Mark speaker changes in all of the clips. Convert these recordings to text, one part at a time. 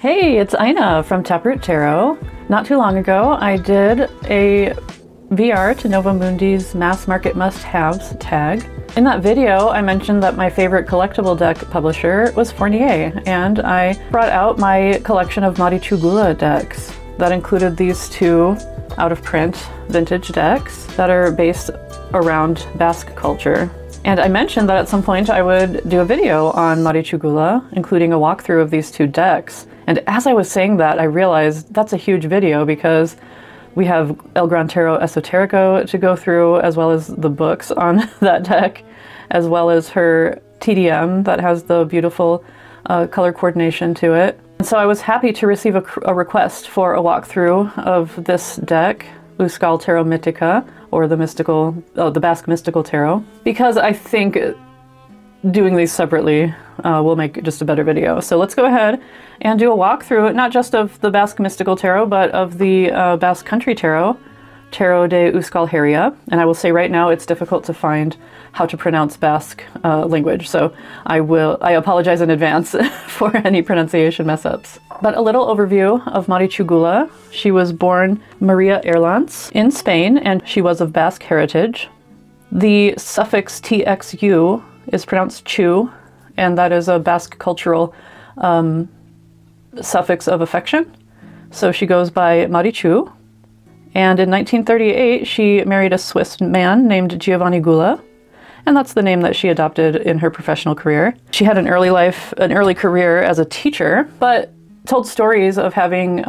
Speaker 1: Hey, it's Ina from Taproot Tarot. Not too long ago, I did a VR to Nova Mundi's Mass Market Must-Haves tag. In that video, I mentioned that my favorite collectible deck publisher was Fournier, and I brought out my collection of Maritxu Guler decks. That included these two out-of-print vintage decks that are based around Basque culture. And I mentioned that at some point I would do a video on Maritxu Guler, including a walkthrough of these two decks. And as I was saying that, I realized that's a huge video because we have El Gran Tarot Esoterico to go through, as well as the books on that deck, as well as her TDM that has the beautiful color coordination to it. And so I was happy to receive a request for a walkthrough of this deck, Euskal Tarot Mitikoa, or the Basque Mythical Tarot, because I think doing these separately will make just a better video. So let's go ahead and do a walkthrough, not just of the Basque Mythical Tarot, but of the Basque Country Tarot, Tarot de Euskalherria. And I will say right now it's difficult to find how to pronounce Basque language, so I apologize in advance for any pronunciation mess-ups. But a little overview of Maritxu Guler. She was born Maria Erlans in Spain, and she was of Basque heritage. The suffix TXU is pronounced chu, and that is a Basque cultural suffix of affection. So she goes by Maritxu. And in 1938, she married a Swiss man named Giovanni Guler, and that's the name that she adopted in her professional career. She had an early career as a teacher, but told stories of having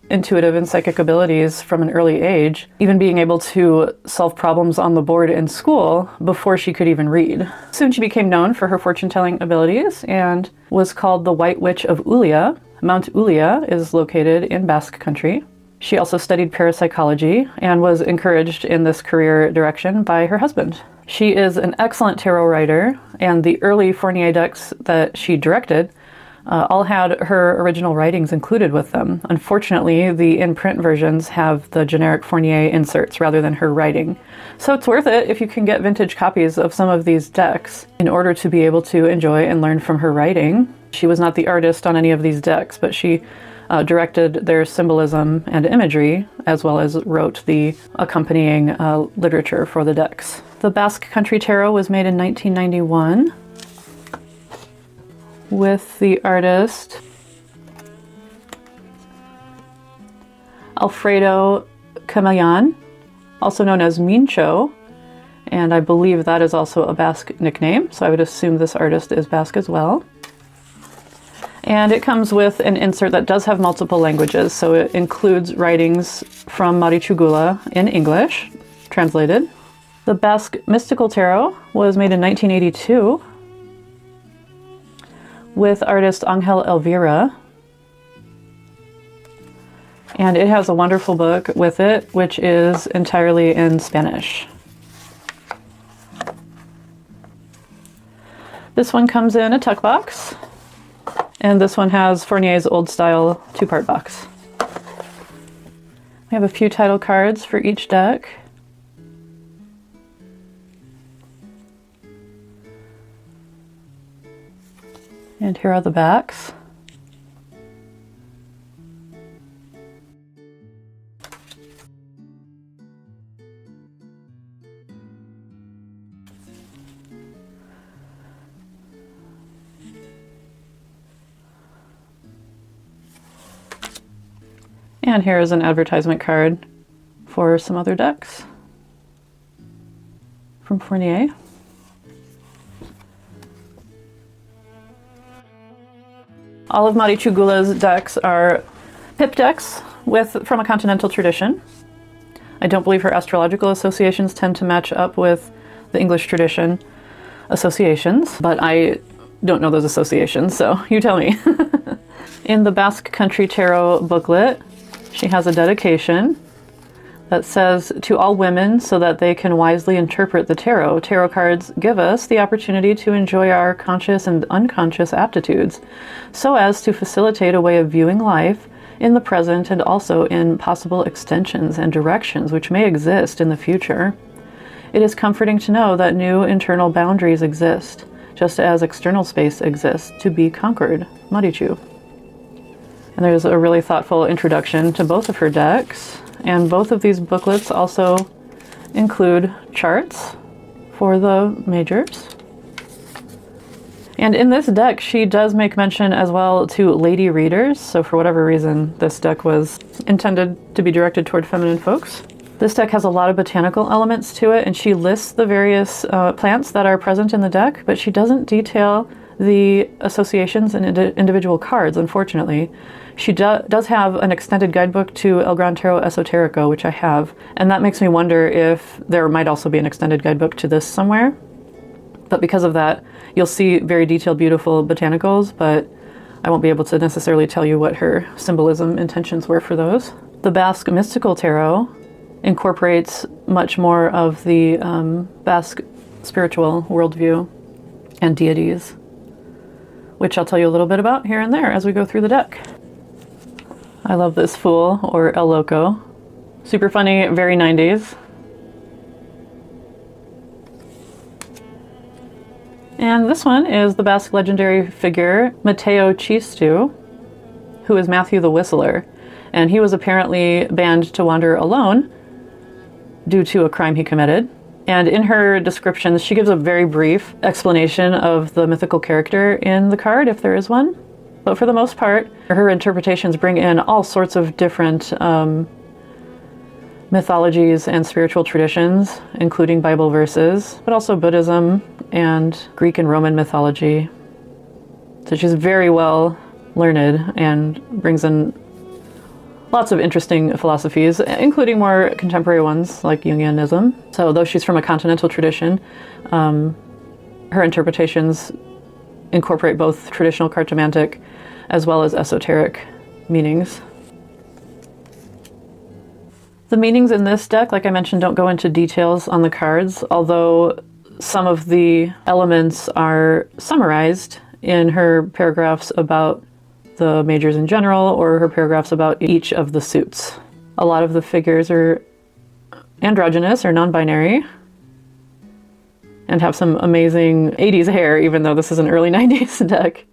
Speaker 1: intuitive and psychic abilities from an early age, even being able to solve problems on the board in school before she could even read. Soon she became known for her fortune-telling abilities and was called the White Witch of Ulia. Mount Ulia is located in Basque Country. She also studied parapsychology and was encouraged in this career direction by her husband. She is an excellent tarot writer, and the early Fournier decks that she directed all had her original writings included with them. Unfortunately, the in-print versions have the generic Fournier inserts rather than her writing. So it's worth it if you can get vintage copies of some of these decks in order to be able to enjoy and learn from her writing. She was not the artist on any of these decks, but she directed their symbolism and imagery, as well as wrote the accompanying literature for the decks. The Basque Country Tarot was made in 1991 with the artist Alfredo Camellán, also known as Mincho, and I believe that is also a Basque nickname, so I would assume this artist is Basque as well. And it comes with an insert that does have multiple languages, so it includes writings from Maritxu Guler in English, translated. The Basque Mystical Tarot was made in 1982 with artist Angel Elvira. And it has a wonderful book with it, which is entirely in Spanish. This one comes in a tuck box. And this one has Fournier's old-style two-part box. We have a few title cards for each deck. And here are the backs. And here is an advertisement card for some other decks from Fournier. All of Maritxu Guler's decks are pip decks from a continental tradition. I don't believe her astrological associations tend to match up with the English tradition associations, but I don't know those associations, so you tell me. In the Basque Country Tarot booklet, she has a dedication that says, "To all women, so that they can wisely interpret the tarot. Tarot cards give us the opportunity to enjoy our conscious and unconscious aptitudes, so as to facilitate a way of viewing life in the present and also in possible extensions and directions which may exist in the future. It is comforting to know that new internal boundaries exist, just as external space exists to be conquered." Maritxu. And there's a really thoughtful introduction to both of her decks. And both of these booklets also include charts for the majors. And in this deck, she does make mention as well to lady readers. So for whatever reason, this deck was intended to be directed toward feminine folks. This deck has a lot of botanical elements to it, and she lists the various plants that are present in the deck, but she doesn't detail the associations and individual cards, unfortunately. She does have an extended guidebook to El Gran Tarot Esoterico, which I have, and that makes me wonder if there might also be an extended guidebook to this somewhere. But because of that, you'll see very detailed, beautiful botanicals, but I won't be able to necessarily tell you what her symbolism intentions were for those. The Basque Mystical Tarot incorporates much more of the Basque spiritual worldview and deities, which I'll tell you a little bit about here and there as we go through the deck. I love this Fool, or El Loco. Super funny, very 90s. And this one is the Basque legendary figure Mateo Chistu, who is Matthew the Whistler. And he was apparently banned to wander alone due to a crime he committed. And in her descriptions, she gives a very brief explanation of the mythical character in the card, if there is one. But for the most part, her interpretations bring in all sorts of different mythologies and spiritual traditions, including Bible verses, but also Buddhism and Greek and Roman mythology. So she's very well learned and brings in lots of interesting philosophies, including more contemporary ones like Jungianism. So though she's from a continental tradition, her interpretations incorporate both traditional cartomantic as well as esoteric meanings. The meanings in this deck, like I mentioned, don't go into details on the cards, although some of the elements are summarized in her paragraphs about the majors in general, or her paragraphs about each of the suits. A lot of the figures are androgynous or non-binary and have some amazing 80s hair, even though this is an early 90s deck.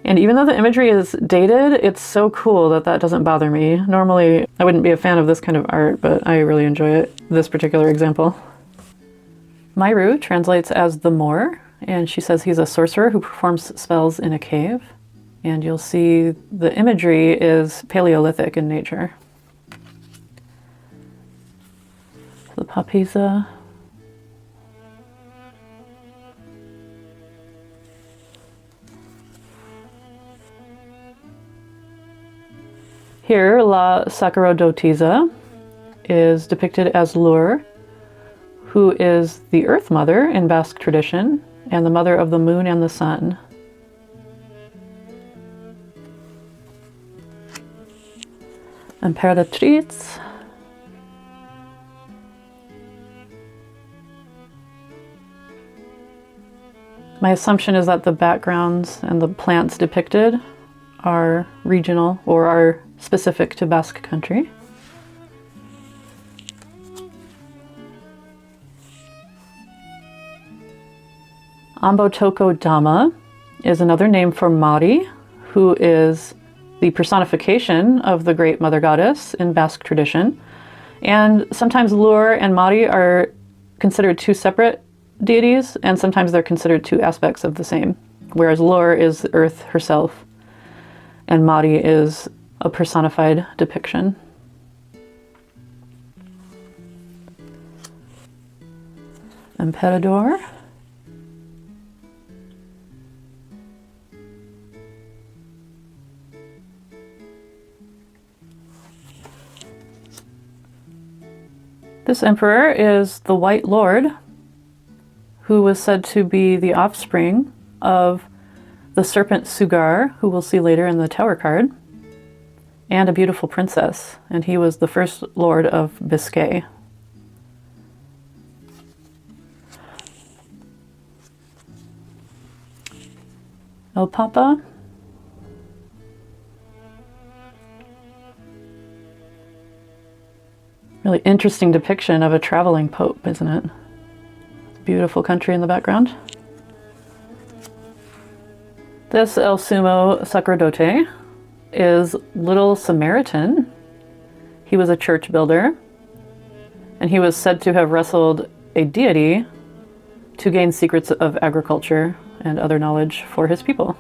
Speaker 1: And even though the imagery is dated, it's so cool that that doesn't bother me. Normally, I wouldn't be a fan of this kind of art, but I really enjoy it, this particular example. Maritxu translates as the Moor, and she says he's a sorcerer who performs spells in a cave. And you'll see the imagery is Paleolithic in nature. The Papisa. Here, La Sacerdotisa is depicted as Lur, who is the Earth Mother in Basque tradition, and the mother of the moon and the sun. Imperatriz. My assumption is that the backgrounds and the plants depicted are regional or are specific to Basque country. Ambotoko Dama is another name for Mari, who is the personification of the great mother goddess in Basque tradition. And sometimes Lur and Mari are considered two separate deities, and sometimes they're considered two aspects of the same, whereas Lur is Earth herself, and Mari is a personified depiction. Emperador. This emperor is the White Lord, who was said to be the offspring of the serpent Sugar, who we'll see later in the Tower card, and a beautiful princess, and he was the first lord of Biscay. El Papa. Really interesting depiction of a traveling pope, isn't it? Beautiful country in the background. This El Sumo Sacerdote is Little Samaritan. He was a church builder, and he was said to have wrestled a deity to gain secrets of agriculture and other knowledge for his people.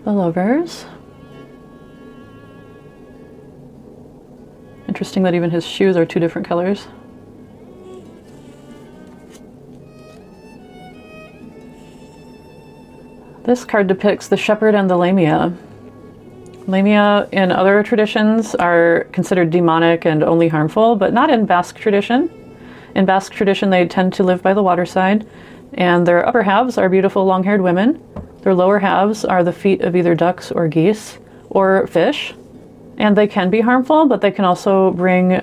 Speaker 1: The Lovers. Interesting that even his shoes are two different colors. This card depicts the shepherd and the lamia. Lamia in other traditions are considered demonic and only harmful, but not in Basque tradition. In Basque tradition, they tend to live by the waterside, and their upper halves are beautiful long-haired women. Their lower halves are the feet of either ducks or geese or fish, and they can be harmful, but they can also bring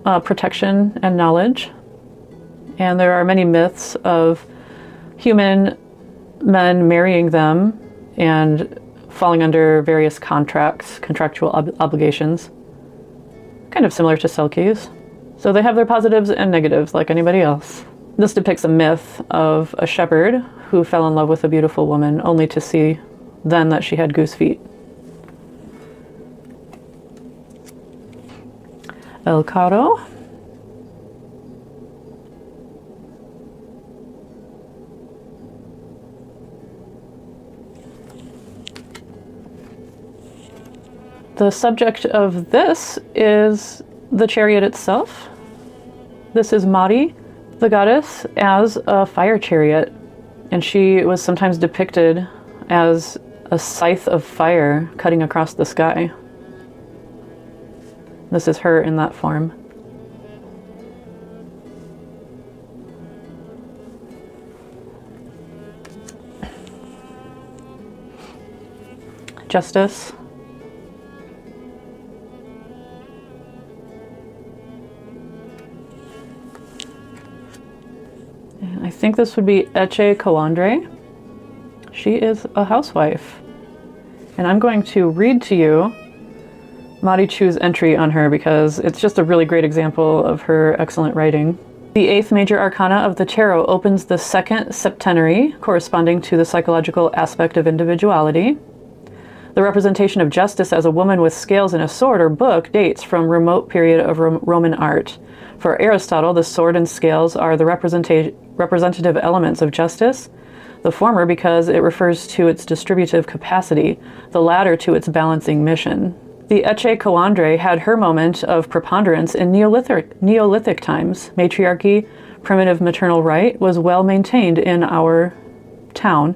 Speaker 1: protection and knowledge. And there are many myths of human men marrying them and falling under various contractual obligations, kind of similar to selkies. So they have their positives and negatives like anybody else. This depicts a myth of a shepherd who fell in love with a beautiful woman only to see then that she had goose feet. El Caro. The subject of this is the chariot itself. This is Mari, the goddess, as a fire chariot, and she was sometimes depicted as a scythe of fire cutting across the sky. This is her in that form. Justice. And I think this would be Eche Coandre. She is a housewife. And I'm going to read to you Maritxu's entry on her because it's just a really great example of her excellent writing. The 8th major arcana of the tarot opens the 2nd septenary, corresponding to the psychological aspect of individuality. The representation of justice as a woman with scales and a sword or book dates from remote period of Roman art. For Aristotle, the sword and scales are the representative elements of justice, the former because it refers to its distributive capacity, the latter to its balancing mission. The Eche Coandre had her moment of preponderance in Neolithic times. Matriarchy, primitive maternal right, was well maintained in our town.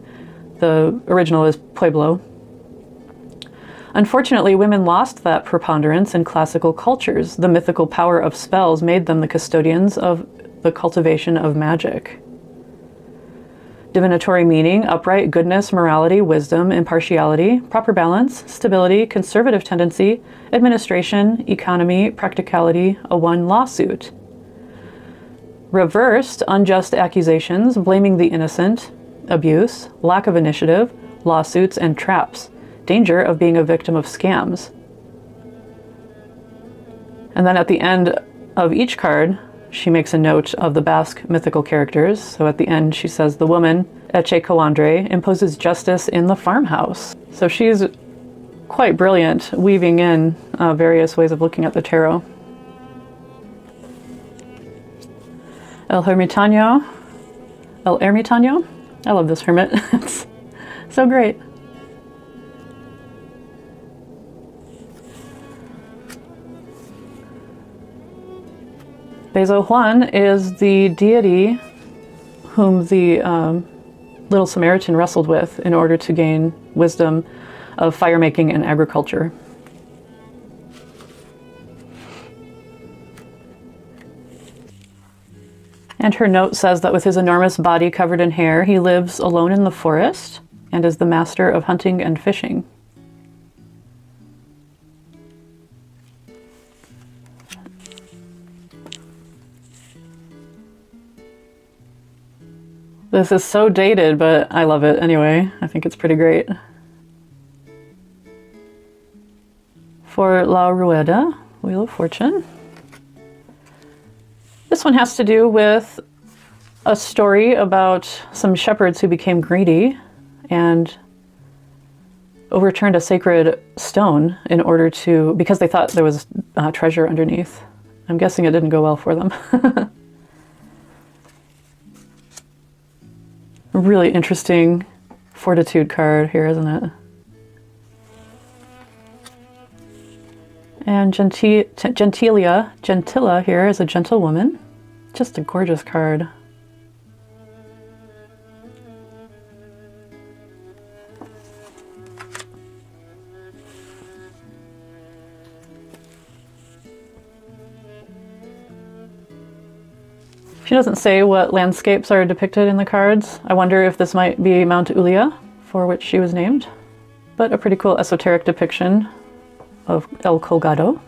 Speaker 1: The original is Pueblo. Unfortunately, women lost that preponderance in classical cultures. The mythical power of spells made them the custodians of the cultivation of magic. Divinatory meaning, upright goodness, morality, wisdom, impartiality, proper balance, stability, conservative tendency, administration, economy, practicality, a one lawsuit. Reversed, unjust accusations, blaming the innocent, abuse, lack of initiative, lawsuits, and traps. Danger of being a victim of scams. And then at the end of each card, she makes a note of the Basque mythical characters. So at the end, she says, the woman, Eche Coandre, imposes justice in the farmhouse. So she's quite brilliant, weaving in various ways of looking at the tarot. El Ermitaño. I love this hermit. It's so great. Bezo Juan is the deity whom the Little Samaritan wrestled with in order to gain wisdom of fire making and agriculture. And her note says that with his enormous body covered in hair, he lives alone in the forest and is the master of hunting and fishing. This is so dated, but I love it anyway. I think it's pretty great. For La Rueda, Wheel of Fortune. This one has to do with a story about some shepherds who became greedy and overturned a sacred stone in order to, because they thought there was treasure underneath. I'm guessing it didn't go well for them. Really interesting fortitude card here, isn't it? And Gentilla here is a gentle woman. Just a gorgeous card. She doesn't say what landscapes are depicted in the cards. I wonder if this might be Mount Ulia, for which she was named. But a pretty cool esoteric depiction of El Colgado.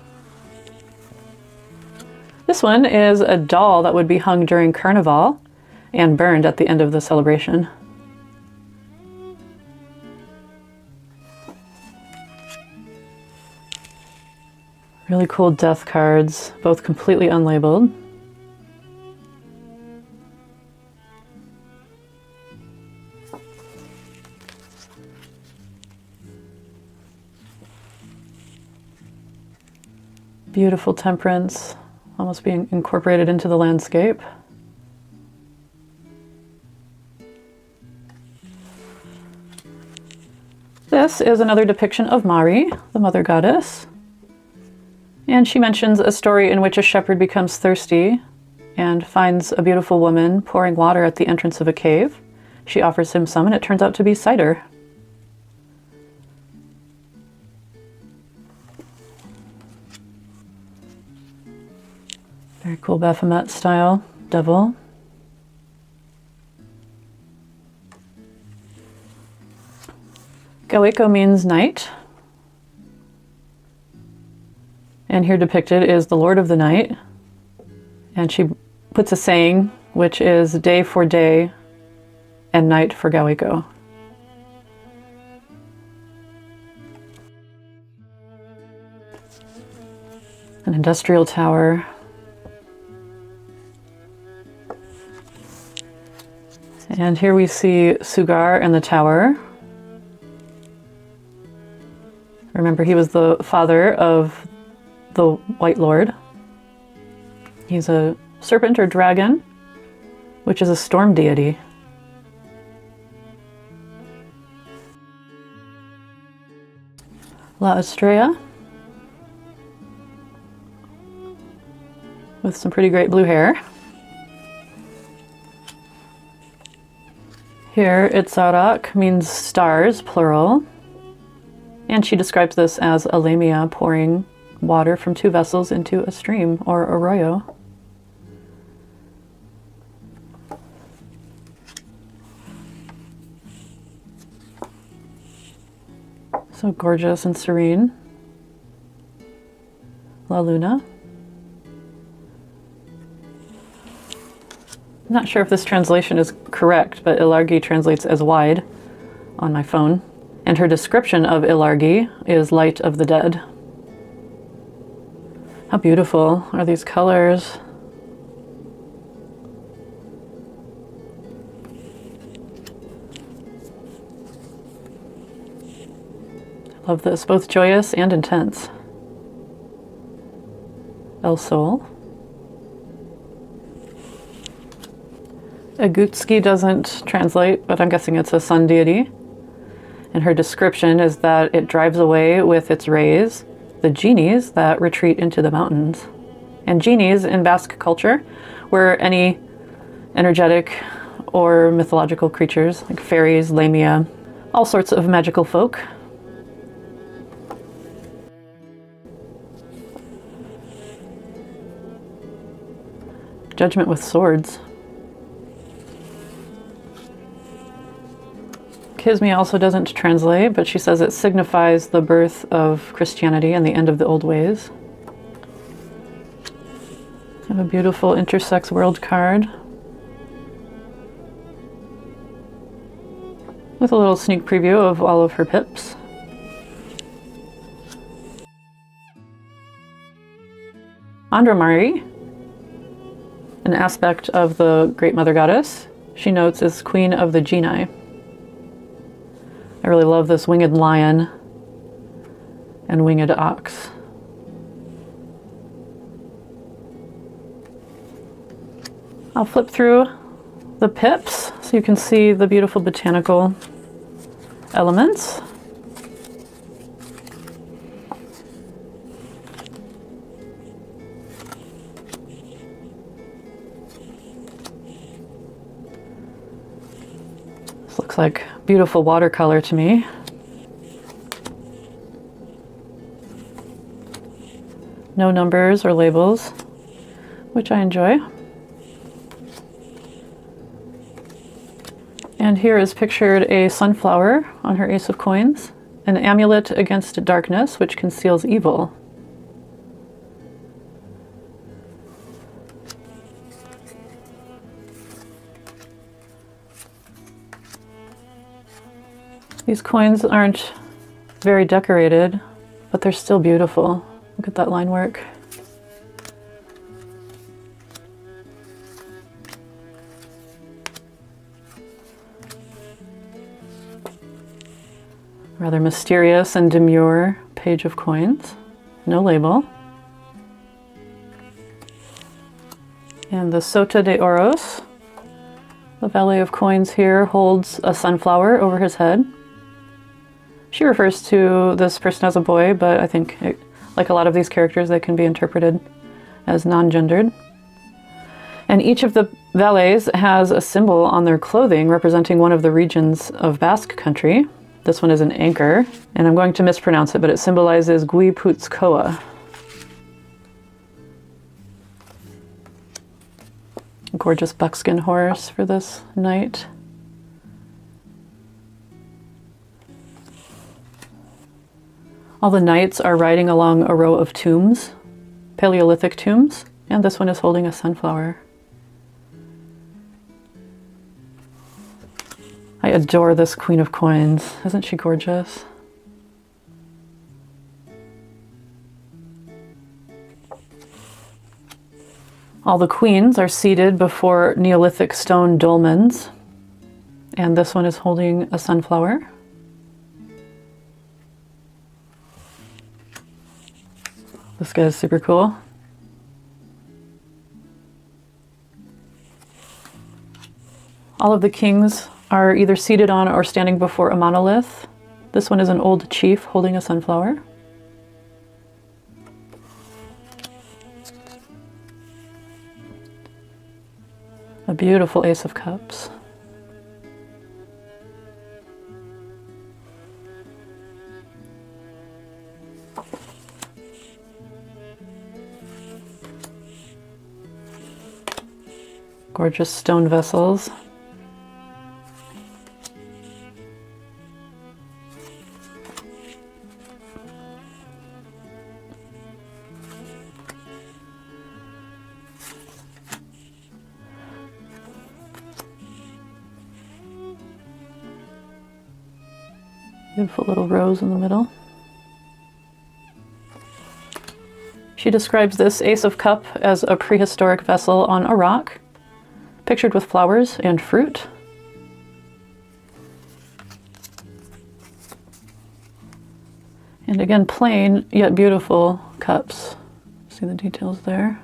Speaker 1: This one is a doll that would be hung during Carnival and burned at the end of the celebration. Really cool death cards, both completely unlabeled. Beautiful temperance, almost being incorporated into the landscape. This is another depiction of Mari, the mother goddess. And she mentions a story in which a shepherd becomes thirsty and finds a beautiful woman pouring water at the entrance of a cave. She offers him some, and it turns out to be cider. Very cool Baphomet style devil. Gaweko means night. And here depicted is the Lord of the Night. And she puts a saying, which is day for day and night for Gaweko. An industrial tower. And here we see Sugar in the tower. Remember, he was the father of the White Lord. He's a serpent or dragon, which is a storm deity. La Estrella, with some pretty great blue hair. Here, Itzarak means stars, plural. And she describes this as a lamia pouring water from two vessels into a stream or arroyo. So gorgeous and serene. La Luna. I'm not sure if this translation is correct, but Ilargi translates as wide on my phone. And her description of Ilargi is light of the dead. How beautiful are these colors? I love this, both joyous and intense. El Sol. Agutski doesn't translate, but I'm guessing it's a sun deity. And her description is that it drives away with its rays the genies that retreat into the mountains. And genies in Basque culture were any energetic or mythological creatures, like fairies, lamia, all sorts of magical folk. Judgment with swords. Kismi also doesn't translate, but she says it signifies the birth of Christianity and the end of the old ways. I have a beautiful intersex world card with a little sneak preview of all of her pips. Andromari an aspect of the Great Mother Goddess. She notes is Queen of the Genii. I really love this winged lion and winged ox. I'll flip through the pips so you can see the beautiful botanical elements. This looks like beautiful watercolor to me. No numbers or labels, which I enjoy. And here is pictured a sunflower on her Ace of Coins, an amulet against darkness, which conceals evil. These coins aren't very decorated, but they're still beautiful. Look at that line work. Rather mysterious and demure page of coins. No label. And the Sota de Oros, the valet of coins here, holds a sunflower over his head. She refers to this person as a boy, but I think, like a lot of these characters, they can be interpreted as non-gendered. And each of the valets has a symbol on their clothing representing one of the regions of Basque Country. This one is an anchor, and I'm going to mispronounce it, but it symbolizes Guipuzcoa. A gorgeous buckskin horse for this knight. All the knights are riding along a row of tombs, Paleolithic tombs, and this one is holding a sunflower. I adore this Queen of Coins. Isn't she gorgeous? All the queens are seated before Neolithic stone dolmens, and this one is holding a sunflower. This guy is super cool. All of the kings are either seated on or standing before a monolith. This one is an old chief holding a sunflower. A beautiful Ace of Cups. Gorgeous stone vessels. Beautiful little rose in the middle. She describes this Ace of Cup as a prehistoric vessel on a rock, pictured with flowers and fruit. And again, plain yet beautiful cups. See the details there.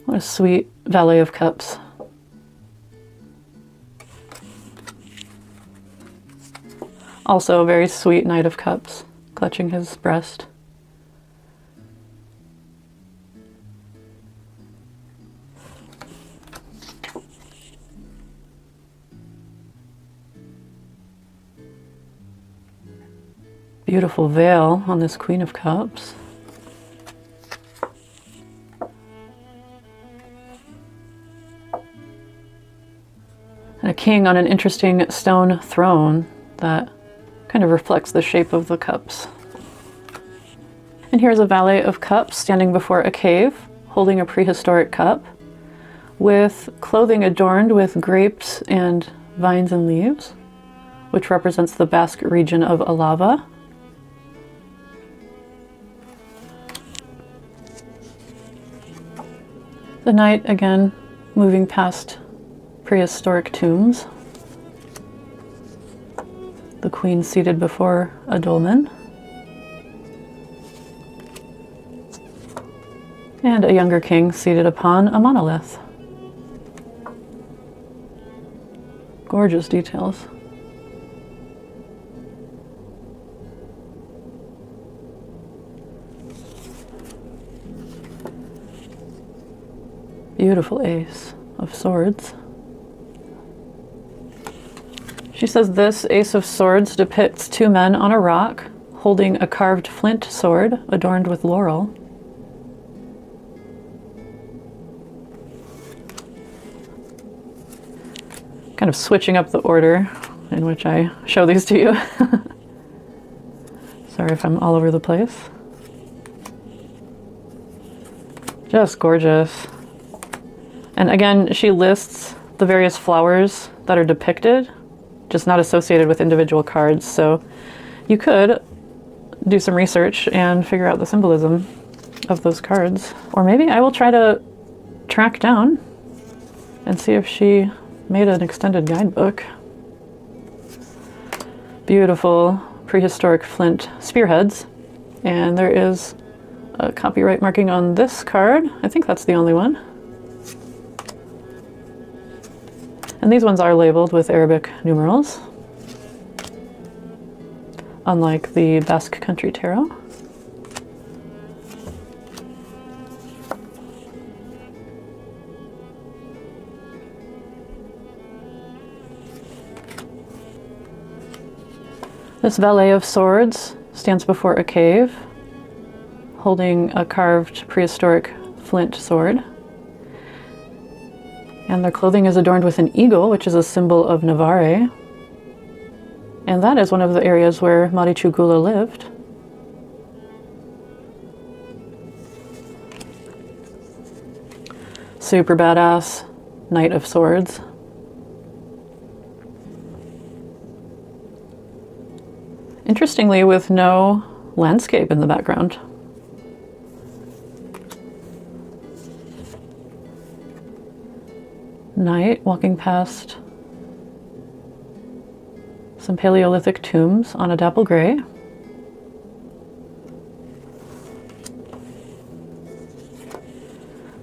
Speaker 1: What a sweet valet of cups. Also a very sweet Knight of Cups, clutching his breast. Beautiful veil on this Queen of Cups. And a king on an interesting stone throne that kind of reflects the shape of the cups. And here's a valet of cups standing before a cave, holding a prehistoric cup, with clothing adorned with grapes and vines and leaves, which represents the Basque region of Alava. The knight, again, moving past prehistoric tombs. The queen seated before a dolmen. And a younger king seated upon a monolith. Gorgeous details. Beautiful ace of swords. She says this ace of swords depicts two men on a rock holding a carved flint sword adorned with laurel. Kind of switching up the order in which I show these to you. Sorry if I'm all over the place. Just gorgeous. And again, she lists the various flowers that are depicted, just not associated with individual cards. So you could do some research and figure out the symbolism of those cards. Or maybe I will try to track down and see if she made an extended guidebook. Beautiful prehistoric flint spearheads. And there is a copyright marking on this card. I think that's the only one. And these ones are labeled with Arabic numerals, unlike the Basque Country Tarot. This valet of swords stands before a cave, holding a carved prehistoric flint sword. And their clothing is adorned with an eagle, which is a symbol of Navarre. And that is one of the areas where Maritxu Guler lived. Super badass Knight of Swords. Interestingly, with no landscape in the background. Knight walking past some Paleolithic tombs on a dapple gray.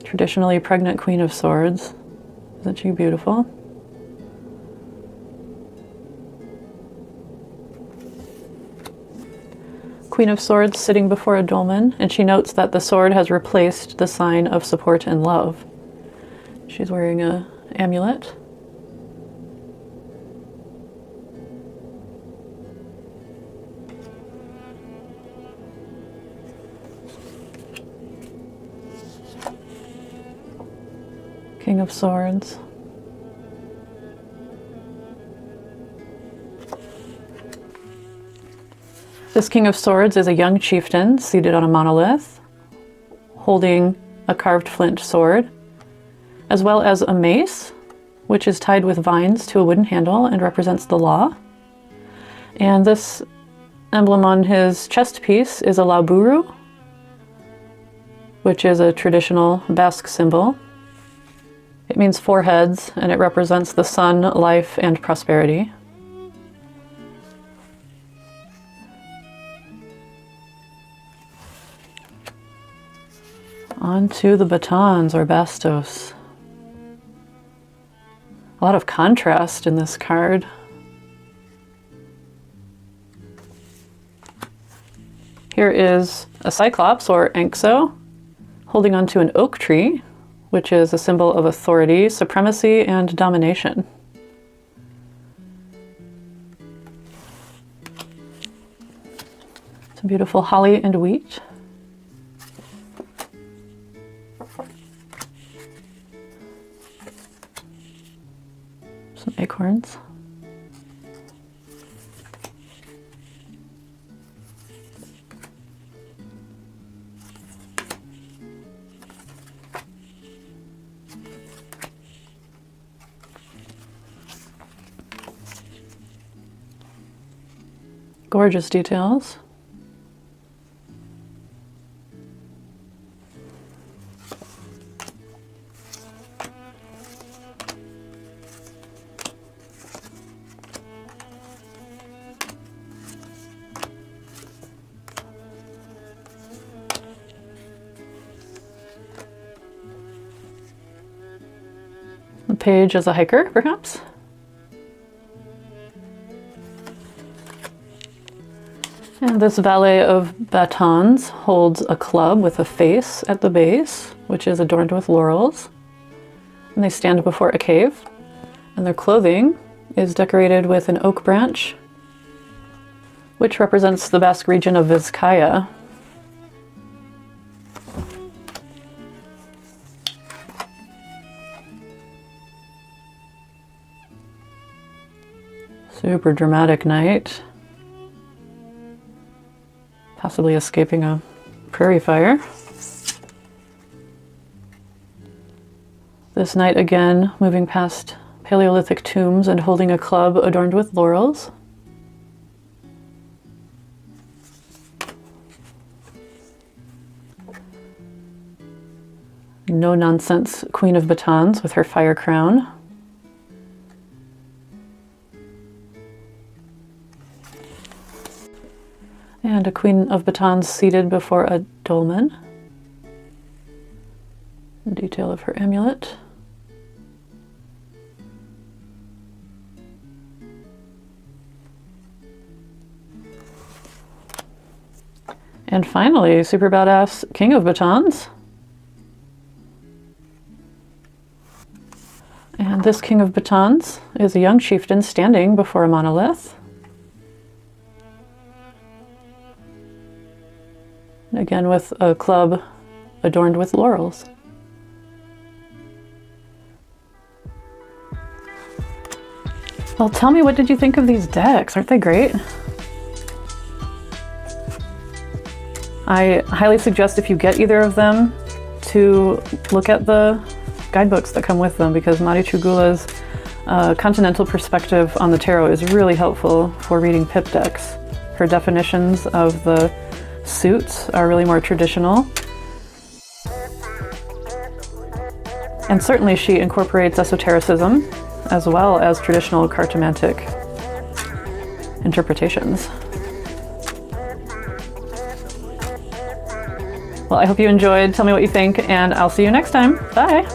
Speaker 1: Traditionally pregnant Queen of Swords. Isn't she beautiful? Queen of Swords sitting before a dolmen, and she notes that the sword has replaced the sign of support and love. She's wearing an amulet. King of Swords. This King of Swords is a young chieftain seated on a monolith, holding a carved flint sword, as well as a mace, which is tied with vines to a wooden handle and represents the law. And this emblem on his chest piece is a lauburu, which is a traditional Basque symbol. It means four heads, and it represents the sun, life, and prosperity. On to the batons, or bastos. A lot of contrast in this card. Here is a cyclops, or anxo, holding onto an oak tree, which is a symbol of authority, supremacy, and domination. Some beautiful holly and wheat. Some acorns. Gorgeous details. The page as a hiker, perhaps? And this valet of batons holds a club with a face at the base, which is adorned with laurels. And they stand before a cave. And their clothing is decorated with an oak branch, which represents the Basque region of Vizcaya. Super dramatic night. Possibly escaping a prairie fire. This night again, moving past Paleolithic tombs and holding a club adorned with laurels. No-nonsense Queen of Batons with her fire crown. And a Queen of Batons seated before a dolmen. A detail of her amulet. And finally, super badass King of Batons. And this King of Batons is a young chieftain standing before a monolith. Again with a club adorned with laurels. Well, tell me, what did you think of these decks? Aren't they great? I highly suggest, if you get either of them, to look at the guidebooks that come with them, because Maritxu Guler's continental perspective on the tarot is really helpful for reading pip decks. Her definitions of the suits are really more traditional. And certainly she incorporates esotericism as well as traditional cartomantic interpretations. Well, I hope you enjoyed. Tell me what you think, and I'll see you next time. Bye!